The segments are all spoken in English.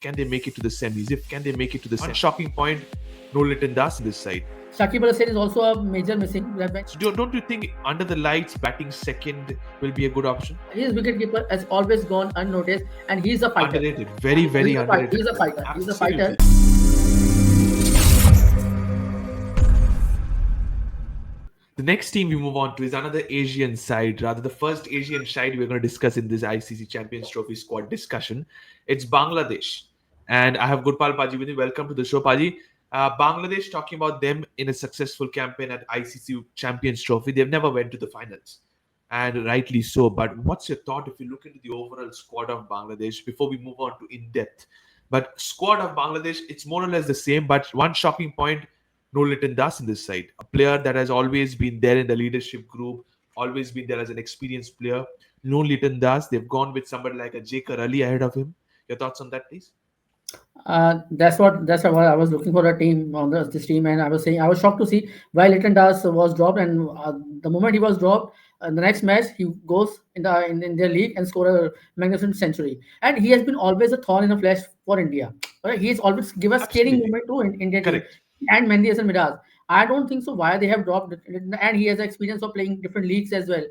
can they make it to the semis? If can they make it to the semis? One shocking point, no Liton Das in this side. Shakib Al Hasan is also a major missing. So don't you think under the lights batting second will be a good option? His wicketkeeper has always gone unnoticed, and he's a fighter. Underrated, very underrated. He's a fighter. He's a fighter. The next team we move on to is another Asian side, rather the first Asian side we're going to discuss in this ICC Champions Trophy squad discussion. It's Bangladesh. And I have Gurpal Paji with me. Welcome to the show, Paji. Bangladesh, talking about them in a successful campaign at ICC Champions Trophy. They've never went to the finals. And rightly so. But what's your thought if you look into the overall squad of Bangladesh before we move on to in-depth? But squad of Bangladesh, it's more or less the same. But one shocking point, no Liton Das in this side. A player that has always been there in the leadership group, always been there as an experienced player. No Liton Das. They've gone with somebody like a J.K. Ali ahead of him. Your thoughts on that, please? That's what I was looking for a team on this team, and I was shocked to see why Liton Das was dropped, and the moment he was dropped, the next match he goes in their league and score a magnificent century. And he has been always a thorn in the flesh for India. Right? He's always given a scaring moment to India team. And Mehndi Hasan Miraz. I don't think so. Why they have dropped it, and he has experience of playing different leagues as well.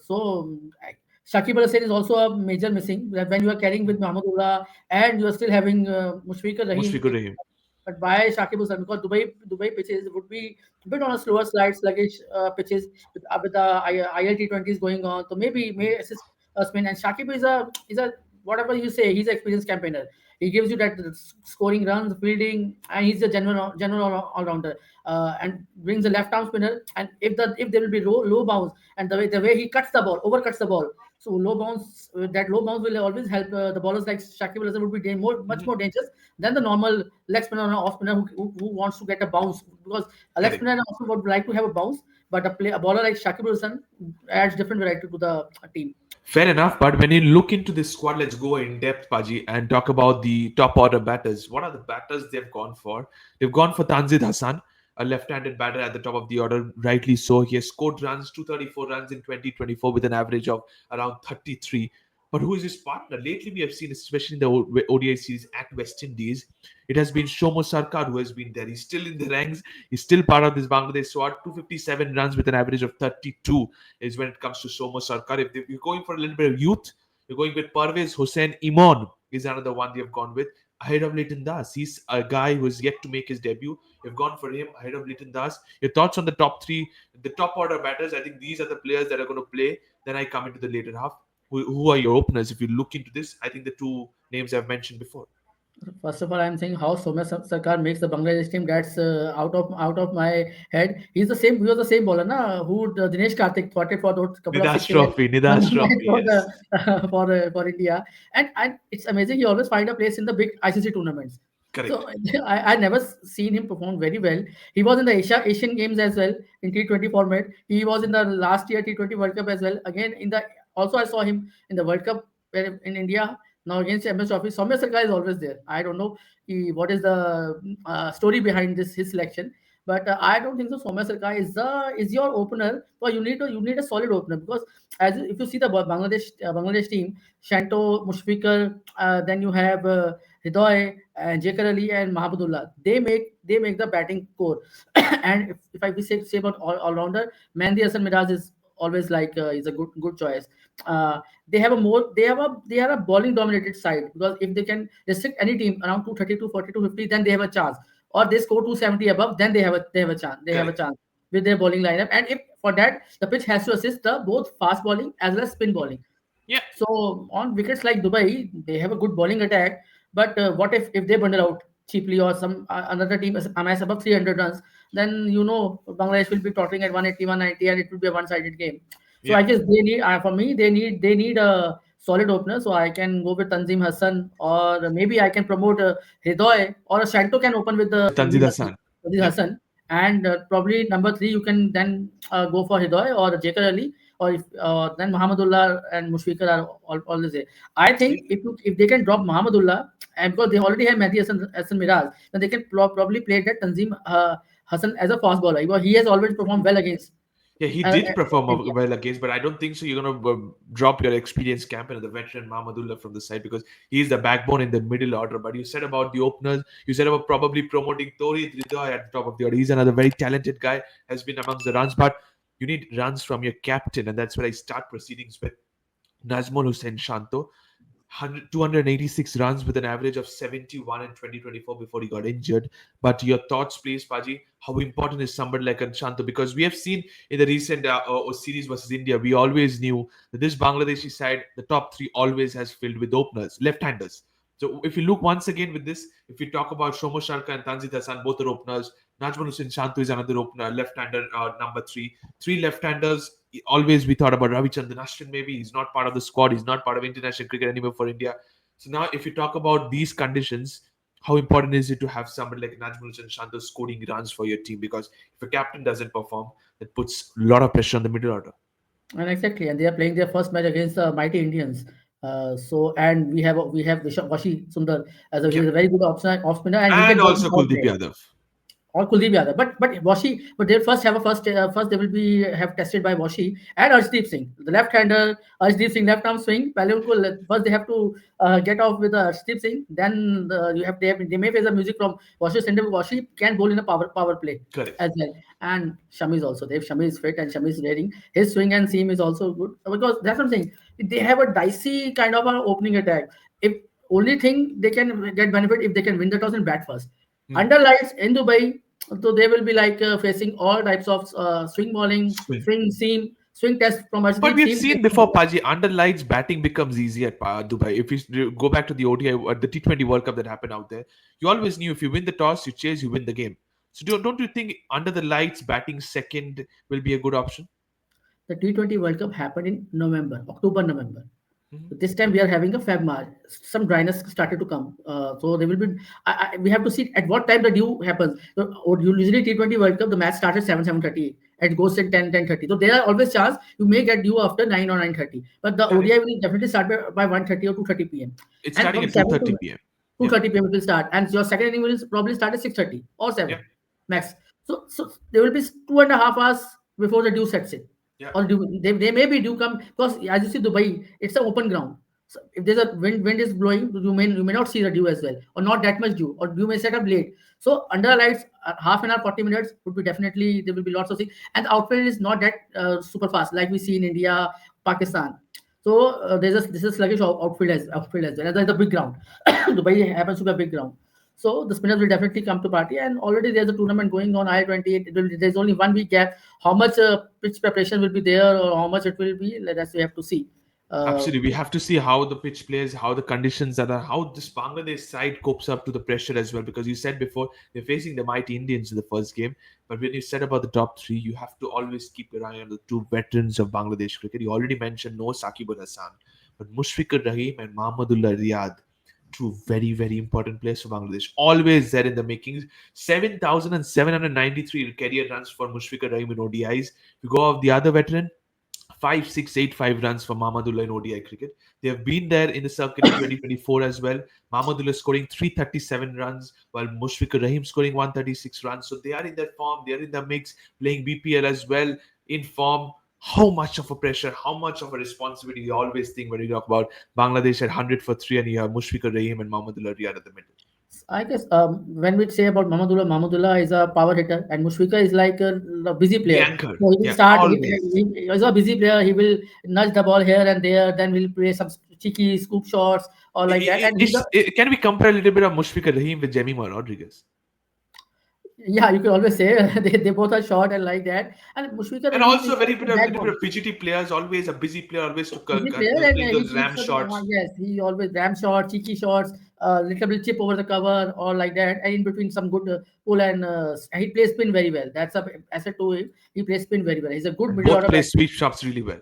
So Shakib Al Hasan is also a major missing. When you are carrying with Mahmudullah and you are still having Mushfiqur Rahim. But why Shakib Al Hasan? Because Dubai pitches would be a bit on a slower slide, sluggish pitches with the ILT20s going on. So maybe may assist spin. And Shakib is a whatever you say, he's an experienced campaigner. He gives you that scoring runs, fielding, and he's a general all-rounder. And brings a left-arm spinner. And if there will be low bounce, and the way he overcuts the ball, so low bounce will always help the bowlers like Shakib Al Hasan would be much more dangerous than the normal leg spinner or off spinner who wants to get a bounce, because a leg spinner also would like to have a bounce, but a bowler like Shakib Al Hasan adds different variety to the team. Fair enough, but when you look into this squad, let's go in depth, Paji, and talk about the top order batters. What are the batters they've gone for? They've gone for Tanzid Hassan, a left-handed batter at the top of the order, rightly so. He has scored runs, 234 runs in 2024 with an average of around 33. But who is his partner? Lately, we have seen, especially in the ODI series at West Indies, it has been Shomo Sarkar who has been there. He's still in the ranks. He's still part of this Bangladesh squad. 257 runs with an average of 32 is when it comes to Shomo Sarkar. If you're going for a little bit of youth, you're going with Parvez Hossain Imon is another one they have gone with. Ahead of Liton Das. He's a guy who is yet to make his debut. You've gone for him ahead of Liton Das. Your thoughts on the top three, the top order batters? I think these are the players that are going to play. Then I come into the later half. Who are your openers? If you look into this, I think the two names I've mentioned before. First of all, I'm saying how Soumya Sarkar makes the Bangladesh team. That's out of my head. He was the same bowler, who Dinesh Karthik thought for those couple Nidash Trophy, yes. for India, and it's amazing. He always find a place in the big ICC tournaments. Correct. So I never seen him perform very well. He was in the Asian Games as well in T20 format. He was in the last year T20 World Cup as well. Again also I saw him in the World Cup in India. Now against MS Trophy, Soumya Sarkar is always there. I don't know what is the story behind his selection, but I don't think so. Soumya Sarkar is your opener. So you need a solid opener, because if you see the Bangladesh team, Shanto, Mushfiqur, then you have Hridoy and J.K. Ali and Mahmudullah. They make the batting core. And if I say about all rounder, Mehndi Hasan Miraz is always is a good choice. They are a bowling dominated side, because if they can restrict any team around 230, 240, 250, then they have a chance. Or they score 270 above, then they have a chance. They have a chance with their bowling lineup. And if for that the pitch has to assist the both fast bowling as well as spin bowling. Yeah. So on wickets like Dubai, they have a good bowling attack. But what if they bundle out cheaply, or some another team amass above 300 runs? Then Bangladesh will be tottering at 180, 190, and it will be a one-sided game. So I guess they need a solid opener. So I can go with Tanzim Hassan, or maybe I can promote Hridoy, or a Shanto can open with the Tanzim Hassan. Hassan, and probably number 3 you can then go for Hridoy or J.K. Ali, or if then Mahmudullah and Mushfiqur are always there. I think if they can drop Mahmudullah, and because they already have Mehndi Hasan Miraz, then they can probably play that Tanzim Hassan as a fast bowler. He has always performed well against Yeah, he uh, did perform India. well against, but I don't think so. You're gonna drop your experienced captain, the veteran Mahmudullah from the side because he's the backbone in the middle order. But you said about the openers, you said about probably promoting Tori Hridoy at the top of the order. He's another very talented guy, has been amongst the runs, but you need runs from your captain, and that's where I start proceedings with Nazmul Hussain Shanto. 286 runs with an average of 71 in 2024 before he got injured. But your thoughts, please, Paji, how important is somebody like Shanto? Because we have seen in the recent series versus India, we always knew that this Bangladeshi side, the top three, always has filled with openers, left-handers. So if you look once again with this, if we talk about Shomo Sharka and Tanzit Hassan, both are openers. Najmul Hussain Shantu is another opener, left-hander, number three. Three left-handers. Always we thought about Ravichandran Ashwin. Maybe he's not part of the squad. He's not part of international cricket anymore for India. So now, if you talk about these conditions, how important is it to have somebody like Najmul Hussain Shantu scoring runs for your team? Because if a captain doesn't perform, that puts a lot of pressure on the middle order. And exactly, and they are playing their first match against the mighty Indians. And we have Vashi Sundar as a Yeah, he's a very good off spinner, and he and can bowl in also power Kuldeep play. Yadav. Or Kuldeep Yadav. But Washi, but they'll first have a first they will be have tested by Washi and Arshdeep Singh, the left-hander. Arshdeep Singh left arm swing. First they have to get off with Arshdeep Singh. Then they may face the music from Washi Center. Washi can bowl in a power play Correct. as well. And Shami is also there. Shami is fit and Shami is rating. His swing and seam is also good because that's what I'm saying. They have a dicey kind of an opening attack. If only thing they can get benefit if they can win the toss and bat first. Hmm. Under lights in Dubai, so they will be like facing all types of swing bowling, Swing. swing seam, swing test from But Arshdeep we have seam. seen before, Paji, under lights batting becomes easy at Dubai. If you go back to the ODI, the T20 World Cup that happened out there, you always knew if you win the toss, you chase, you win the game. So don't you think under the lights batting second will be a good option? The T20 World Cup happened in November, October, November. Mhm. This time we are having a Feb March. Some dryness started to come. So they will be. We have to see at what time the dew happens. So, usually T20 World Cup, the match starts at 7:30 and it goes till 10:30. So there are always chance you may get dew after 9 or 9:30. But the Correct. ODI will definitely start by 1:30 or 2:30 p.m. It's And starting from at 7 2:30 to p.m. two Yeah. thirty p.m. it will start, and your second inning will probably start at 6:30 or Yeah. 7 max. So there will be 2.5 hours before the dew sets in, Yeah. or they may be dew come because as you see Dubai, it's an open ground. So if there's a wind is blowing, you may not see the dew as well, or not that much dew, or dew may set up late. So under lights, half an hour, 40 minutes would be definitely there will be lots of things, and the outfield is not that super fast like we see in India, Pakistan. So this is sluggish outfield as well. And there's the big ground. Dubai happens to be a big ground. So the spinners will definitely come to party. And already there's a tournament going on I-28. There's only 1 week gap. How much pitch preparation will be there, or how much it will be? That's we have to see. Uh, Absolutely. We have to see how the pitch plays, how the conditions are, how this Bangladesh side copes up to the pressure as well. Because you said before, they're facing the mighty Indians in the first game. But when you said about the top three, you have to always keep your eye on the two veterans of Bangladesh cricket. You already mentioned no Sakibul Hassan, but Mushfiqur Rahim and Mahmudullah Riyad. Two very, very important players for Bangladesh. Always there in the makings. 7,793 career runs for Mushfiqur Rahim in ODIs. If you go off the other veteran, 5,685 runs for Mahmudullah in ODI cricket. They have been there in the circuit in 2024 as well. Mahmudullah scoring 337 runs, while Mushfiqur Rahim scoring 136 runs. So they are in that form, they are in the mix, playing BPL as well in form. How much of a pressure, how much of a responsibility you always think when you talk about Bangladesh at 100 for 3 and you have Mushfiqur Rahim and Mahmudullah Riyad at the middle. I guess when we say about Mahmudullah is a power hitter, and Mushfiqur is like a busy The player. anchor, So he will yeah, start. always. He is a busy player. He will nudge the ball here and there. Then we'll play some cheeky scoop shots or like that. And Can we compare a little bit of Mushfiqur Rahim with Jemima Rodriguez? yeah, you can always say they both are short and like that. And Mushfiqur And Rahim is also a very like bit a of little bit backbone. of fidgety players, always a busy player, always to Busy player, and play he those keeps ram shots. yes, he always ram shot, cheeky shots, little bit chip over the cover or like that, and in between some good pull and he plays spin very well. That's a asset to him. He plays spin very well. He's a good And middle both order play batsman. sweep shots really well.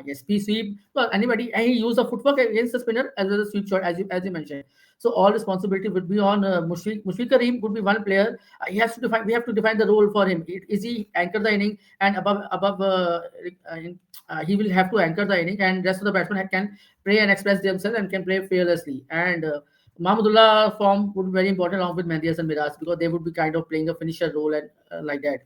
Yes, P sweep. Well, anybody, and he used the footwork against the spinner as well as sweep shot, as you mentioned. So all responsibility would be on Mushfiq Kareem could be one player. He has to define. We have to define the role for him. Is he anchor the inning and above? He will have to anchor the inning, and rest of the batsmen can play and express themselves and can play fearlessly. And Mahmudullah form would be very important along with Mendes and Miraz because they would be kind of playing a finisher role and like that.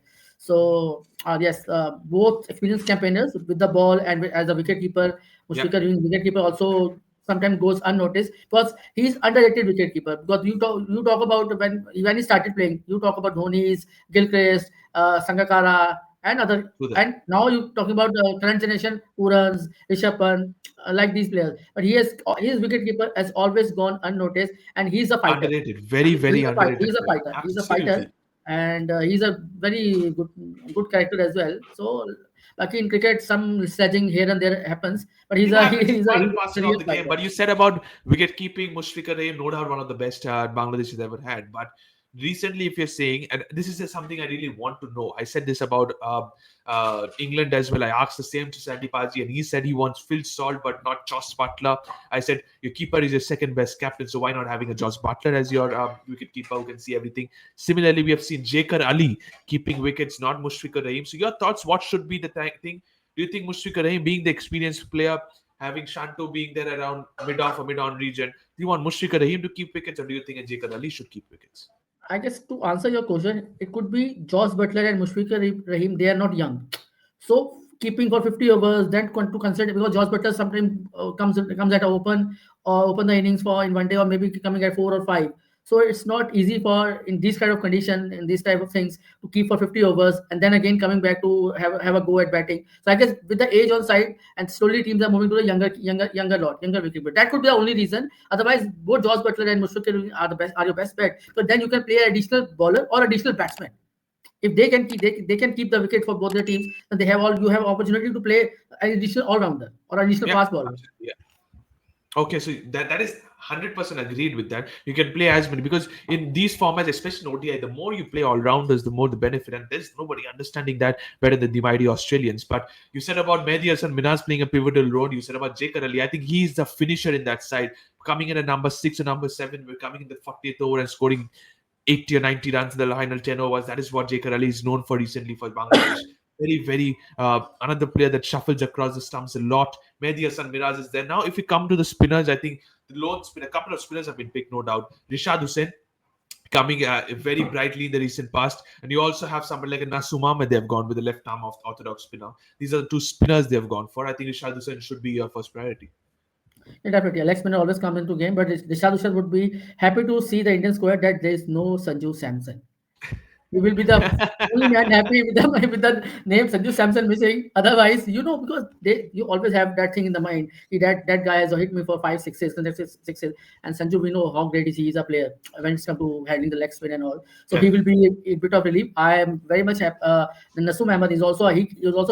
Yes, both experienced campaigners with the ball and as a wicketkeeper. Yep. Mushfiqur being wicketkeeper also sometimes goes unnoticed because he's underrated wicketkeeper. Because you talk about when he started playing, you talk about Dhoni's, Gilchrist, Sangakkara, and other. True that. And now you talking about the current generation, Purans, Rishabh Pant, like these players. But his wicketkeeper has always gone unnoticed, and he's a fighter. Underrated. Very, very He's a fighter. underrated He's a player. fighter. He's a fighter, Absolutely. and he's a very good character as well. So, lucky in cricket, some sledging here and there happens, but It happens. It's he's part and a parcel of real the game. fighter. But you said about wicket keeping, Mushfiqur Rahim, no doubt one of the best Bangladesh has ever had. But recently, if you're saying, and this is just something I really want to know, I said this about England as well. I asked the same to Sandy Paji, and he said he wants Phil Salt, but not Josh Butler. I said your keeper is your second best captain, so why not having a Josh Butler as your wicket keeper who can see everything? Similarly, we have seen Jakar Ali keeping wickets, not Mushfiqur Rahim. So your thoughts? What should be the thing? Do you think Mushfiqur Rahim, being the experienced player, having Shanto being there around mid-off or mid-on region, do you want Mushfiqur Rahim to keep wickets, or do you think Jakar Ali should keep wickets? I guess to answer your question, it could be Josh Butler and Mushfiqur Rahim. They are not young, so keeping for 50 overs, then to consider because Josh Butler sometimes comes at a open or open the innings for in one day or maybe coming at 4 or 5. So it's not easy for in this kind of condition in these type of things to keep for 50 overs and then again coming back to have a go at batting. So I guess with the age on side and slowly teams are moving to the younger wicket. But that could be the only reason. Otherwise, both Josh Butler and Mushfiqur are your best bet. So then you can play an additional bowler or additional batsman. If they can keep the wicket for both their teams, then you have opportunity to play an additional all rounder or additional Yeah, fast bowler. absolutely. Okay, so that is 100% agreed with that. You can play as many because in these formats, especially in ODI, the more you play all rounders, the more the benefit. And there's nobody understanding that better than the mighty Australians. But you said about Mehdi Hasan Minhas playing a pivotal role. You said about Jakar Ali. I think he's the finisher in that side, coming in at number 6 or number 7. We're coming in the 40th over and scoring 80 or 90 runs in the final 10 overs. That is what Jakar Ali is known for recently for Bangladesh. Very, very another player that shuffles across the stumps a lot. Mehdi Hasan Miraz is there. Now, if we come to the spinners, I think the lone spinner, a couple of spinners have been picked, no doubt. Rishad Hussain coming very brightly in the recent past. And you also have somebody like a Nasum Ahmed they have gone with the left arm of orthodox spinner. These are the two spinners they have gone for. I think Rishad Hussain should be your first priority. Yeah, definitely. Alex Miller always come into game, but Rishad Usher would be happy to see the Indian squad that there is no Sanju Samson. He will be the only man happy with the with the name Sanju Samson missing. Otherwise, because you always have that thing in the mind. That guy has hit me for 5 6s, consecutive sixes. And Sanju, we know how great is he is a player when it's come to handling the leg spin and all. So he Correct. will be a bit of relief. I am very much happy. The Nasum Ahmed he is also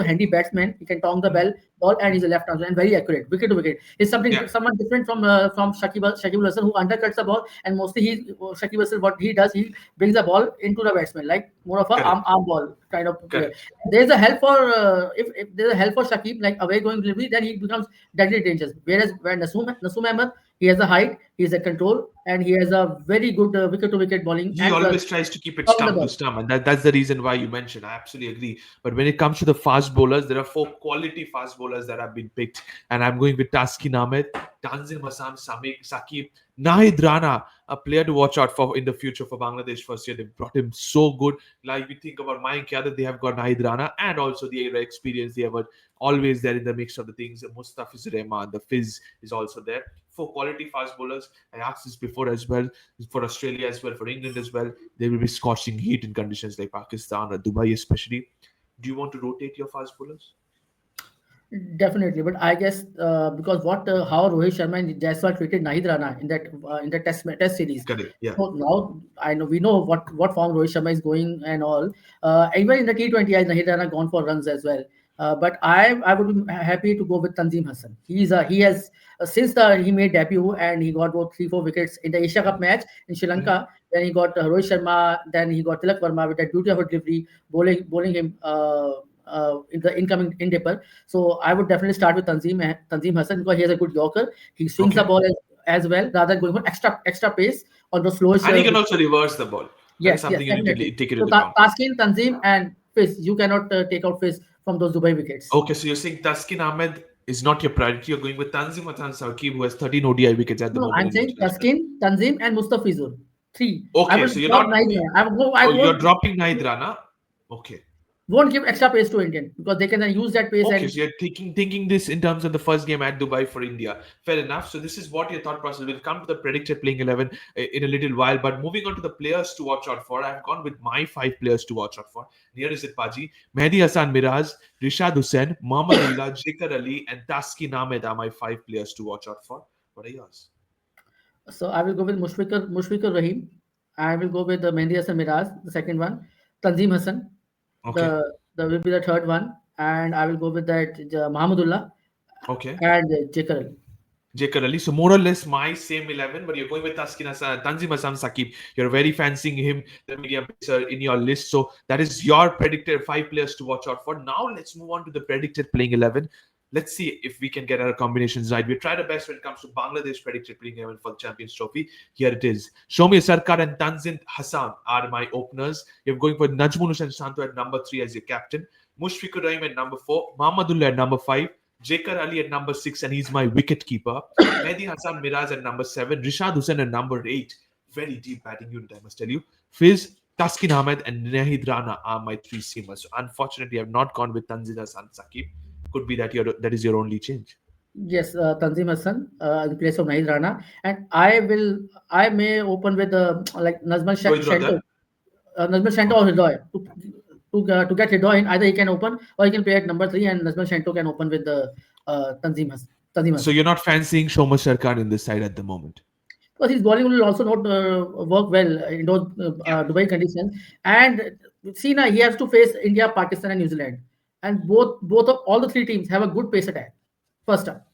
a handy batsman. He can tong the ball and he's a left arm and very accurate, wicket to wicket. He's Yeah, someone different from Shakib Al Hasan who undercuts the ball and mostly Shakib Al Hasan what he does he brings the ball into the batsman, like more of a correct, arm ball kind of player. correct. There's a help for if there's a help for Shakib, like away going delivery, then he becomes deadly dangerous. Whereas when Nasum Ahmed, he has a height, he has a control, and he has a very good wicket to wicket bowling He and plus always tries to keep it on the stump to ball. stump, and that's the reason why you mentioned. I absolutely agree. But when it comes to the fast bowlers, there are 4 quality fast bowlers that have been picked, and I'm going with Taskin Ahmed, Tanzim Hassan, Samik, Sakib, Nahid Rana, a player to watch out for in the future for Bangladesh first year. They brought him so good. Like we think about Mayank Yadav, they have got Nahid Rana and also the era experience. They have always there in the mix of the things. Mustafiz Rahman, the Fizz is also there. 4 quality fast bowlers. I asked this before as well, for Australia as well, for England as well. They will be scorching heat in conditions like Pakistan or Dubai, especially. Do you want to rotate your fast bowlers? Definitely, but I guess because how Rohit Sharma and Jaiswal treated Nahid Rana in the test series. Correct. Yeah. So now we know what form Rohit Sharma is going and all. Even in the T20, Nahid Rana gone for runs as well. But I would be happy to go with Tanzim Hassan. He has since he made debut and he got about 3 4 wickets in the Asia Cup match in Sri Mhm. Lanka. Then he got Rohit Sharma. Then he got Tilak Verma with that beauty of a delivery, bowling him. In the incoming in dipper. So I would definitely start with Tanzim Hassan because he has a good yorker. He swings the Okay. ball as well rather than going for extra pace on the slowest. And he can also reverse the ball. That is Yes, something you need to definitely. take it So into account. Taskin, Tanzim, and Fizz, you cannot take out Fizz from those Dubai wickets. Okay, so you're saying Taskin Ahmed is not your priority. You're going with Tanzim Hassan Saqib, who has 13 ODI wickets at the No, moment I'm in saying international. Taskin, Tanzim, and Mustafizur. Three. I Okay, will so you're drop not. Naidra. I Oh, go. you're dropping Nahid Rana. Okay. won't give extra pace to Indian because they can then use that pace Okay, and so you're thinking this in terms of the first game at Dubai for India. Fair enough. So this is what your thought process. We'll come to the predicted playing 11 in a little while. But moving on to the players to watch out for, I've gone with my 5 players to watch out for. Here is it, Paji. Mehdi Hassan Miraz, Rishad Hussain, Mohammedullah, Jikar Ali, and Taskin Ahmed are my 5 players to watch out for. What are yours? so I will go with Mushfiqur Rahim. I will go with the Mehdi Hassan Miraz, the second one. Tanzim Hassan, Okay. the will be the third one, and I will go with that Mahamadullah Okay. and Jekar Ali. Jekar Ali. So more or less my same 11, but you're going with Tanzim Hassan Sakib. You're very fancying him, the medium pacer in your list. So that is your predicted 5 players to watch out for. Now let's move on to the predicted playing 11. Let's see if we can get our combinations right. We tried our best when it comes to Bangladesh predicted playing 11 for the Champions Trophy. Here it is. Shomi Sarkar and Tanzim Hassan are my openers. You're going for Najmul Hussain Santo at number 3 as your captain. Mushfiqur Rahim at number 4. Mahmadullah at number 5. Jekar Ali at number 6, and he's my wicket keeper. Mehdi Hassan Miraz at number 7. Rishad Hussain at number 8. Very deep batting unit, I must tell you. Fiz, Taskin Ahmed, and Nahid Rana are my 3 seamers. So unfortunately, I've not gone with Tanzil Hassan Sakib. Could be that is your only change. Yes, Tanzim Hassan in place of Nahid Rana, and I may open with like Rohit Shanto, Rodhar. Nazmal Shanto or Okay. Hridoy to get Hridoy in. Either he can open or he can play at number 3, and Nazmal Shanto can open with the Tanzim So Hassan. you're not fancying Shoma Sarkar in this side at the moment. Because his bowling will also not work well in those Yeah. Dubai conditions. And see now he has to face India, Pakistan, and New Zealand, and both of all the three teams have a good pace attack. First up,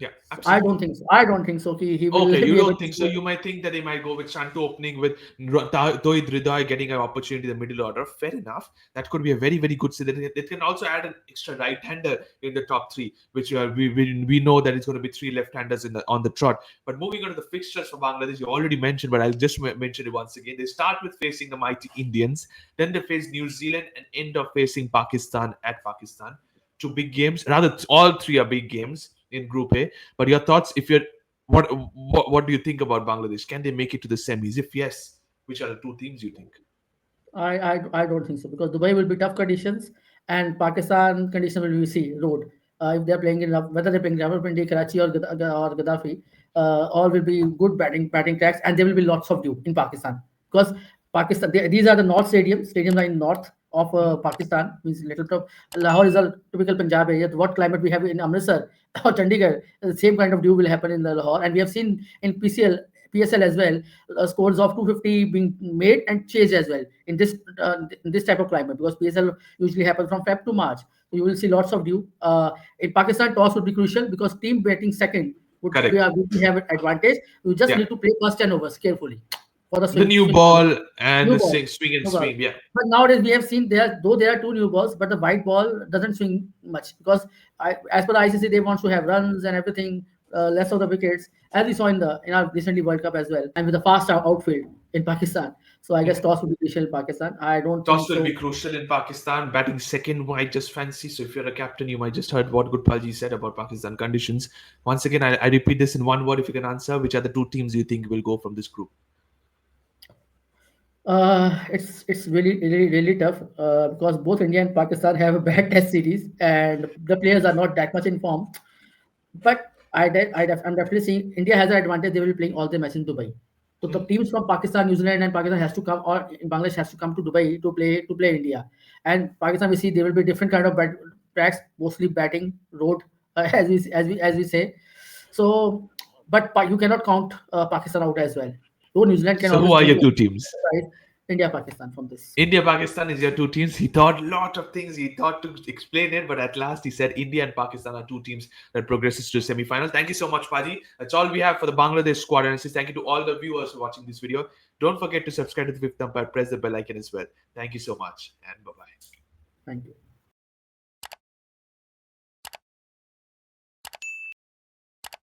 Yeah, so I don't absolutely. think so. I don't think so. He will Okay, you be able don't to think so. score. You might think that they might go with Shanto opening with Tohid Hridoy getting an opportunity in the middle order. Fair enough. That could be a very, very good set. They can also add an extra right-hander in the top 3, which we know that it's going to be 3 left-handers on the trot. But moving on to the fixtures for Bangladesh, you already mentioned, but I'll just mention it once again. They start with facing the mighty Indians, then they face New Zealand, and end up facing Pakistan at Pakistan. 2 big games. Rather, all 3 are big games in Group A. But your thoughts, if you're what do you think about Bangladesh? Can they make it to the semis? If yes, which are the 2 teams you think? I don't think so because Dubai will be tough conditions and Pakistan condition will be see road. If they're playing in whether they're playing Rawalpindi, Karachi or Gaddafi, all will be good batting tracks and there will be lots of dew in Pakistan because these are the north stadiums are in north of Pakistan means little bit of Lahore is a typical Punjab area. What climate we have in Amritsar or Chandigarh, the same kind of dew will happen in the Lahore and we have seen in PSL as well scores of 250 being made and chased as well in this type of climate because PSL usually happens from Feb to March. So you will see lots of dew. In Pakistan, toss would be crucial because team batting second Correct. would have an advantage. You just Yeah. need to play first 10 overs carefully for the The new swing ball. ball and New the ball, swing and no ball. swing. Yeah. But nowadays we have seen there are two new balls, but the white ball doesn't swing much because as per the ICC they want to have runs and everything, less of the wickets, as we saw in our recently World Cup as well, and with the fast outfield in Pakistan. So I guess Mhm. toss would be crucial in Pakistan. I don't think Toss will so. be crucial in Pakistan. Batting second might just fancy. So if you're a captain, you might just heard what Gurpalji said about Pakistan conditions. Once again, I repeat this in one word. If you can answer, which are the 2 teams you think will go from this group? It's really tough because both India and Pakistan have a bad test series and the players are not that much in form. But I'm definitely seeing India has an advantage. They will be playing all the matches in Dubai. So the Mhm. teams from Pakistan, New Zealand, and Pakistan has to come, or in Bangladesh has to come to Dubai to play India. And Pakistan, we see there will be different kind of tracks, mostly batting, road, as we say. So, but you cannot count Pakistan out as well. Though New Zealand can So who always are give your you 2 teams? a surprise, India, Pakistan from this. India Pakistan is your 2 teams. He thought a lot of things. He thought to explain it, but at last he said India and Pakistan are 2 teams that progresses to semi-finals. Thank you so much, Paji. That's all we have for the Bangladesh squad analysis. Thank you to all the viewers watching this video. Don't forget to subscribe to the Fifth Umpire. Press the bell icon as well. Thank you so much, and bye bye. Thank you.